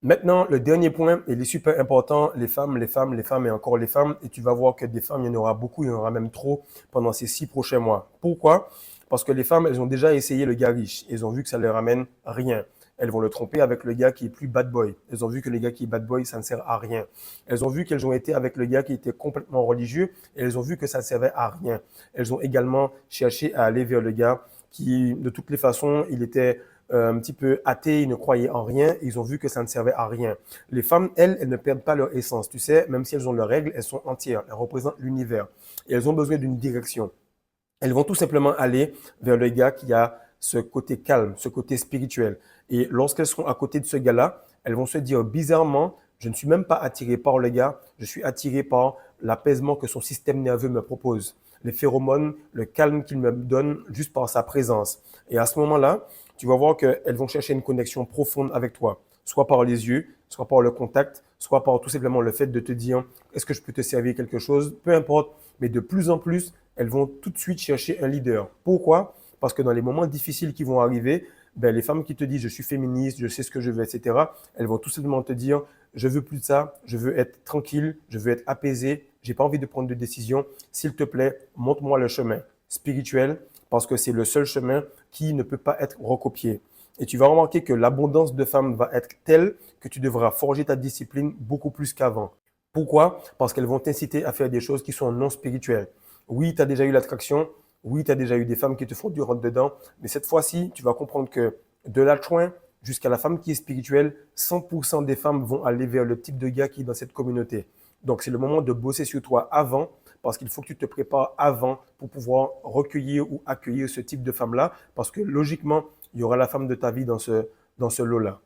Maintenant, le dernier point, il est super important, les femmes, les femmes, les femmes et encore les femmes. Et tu vas voir que des femmes, il y en aura beaucoup, il y en aura même trop pendant ces 6 prochains mois. Pourquoi? Parce que les femmes, elles ont déjà essayé le gars riche. Elles ont vu que ça leur ramène rien. Elles vont le tromper avec le gars qui est plus bad boy. Elles ont vu que le gars qui est bad boy, ça ne sert à rien. Elles ont vu qu'elles ont été avec le gars qui était complètement religieux et elles ont vu que ça ne servait à rien. Elles ont également cherché à aller vers le gars qui, de toutes les façons, il était un petit peu athées, ils ne croyaient en rien, ils ont vu que ça ne servait à rien. Les femmes, elles ne perdent pas leur essence. Tu sais, même si elles ont leurs règles, elles sont entières, elles représentent l'univers. Et elles ont besoin d'une direction. Elles vont tout simplement aller vers le gars qui a ce côté calme, ce côté spirituel. Et lorsqu'elles seront à côté de ce gars-là, elles vont se dire bizarrement, je ne suis même pas attiré par le gars, je suis attiré par l'apaisement que son système nerveux me propose, les phéromones, le calme qu'il me donne juste par sa présence. Et à ce moment-là, tu vas voir qu'elles vont chercher une connexion profonde avec toi, soit par les yeux, soit par le contact, soit par tout simplement le fait de te dire, est-ce que je peux te servir quelque chose? Peu importe, mais de plus en plus, elles vont tout de suite chercher un leader. Pourquoi? Parce que dans les moments difficiles qui vont arriver, ben, les femmes qui te disent je suis féministe, je sais ce que je veux, etc., elles vont tout simplement te dire je veux plus de ça, je veux être tranquille, je veux être apaisé, j'ai pas envie de prendre de décision. S'il te plaît, montre-moi le chemin spirituel parce que c'est le seul chemin qui ne peut pas être recopié. Et tu vas remarquer que l'abondance de femmes va être telle que tu devras forger ta discipline beaucoup plus qu'avant. Pourquoi? Parce qu'elles vont t'inciter à faire des choses qui sont non spirituelles. Oui, tu as déjà eu l'attraction. Oui, tu as déjà eu des femmes qui te font du rentre-dedans. Mais cette fois-ci, tu vas comprendre que de la chouin jusqu'à la femme qui est spirituelle, 100% des femmes vont aller vers le type de gars qui est dans cette communauté. Donc, c'est le moment de bosser sur toi avant parce qu'il faut que tu te prépares avant pour pouvoir recueillir ou accueillir ce type de femme-là parce que logiquement, il y aura la femme de ta vie dans ce lot-là.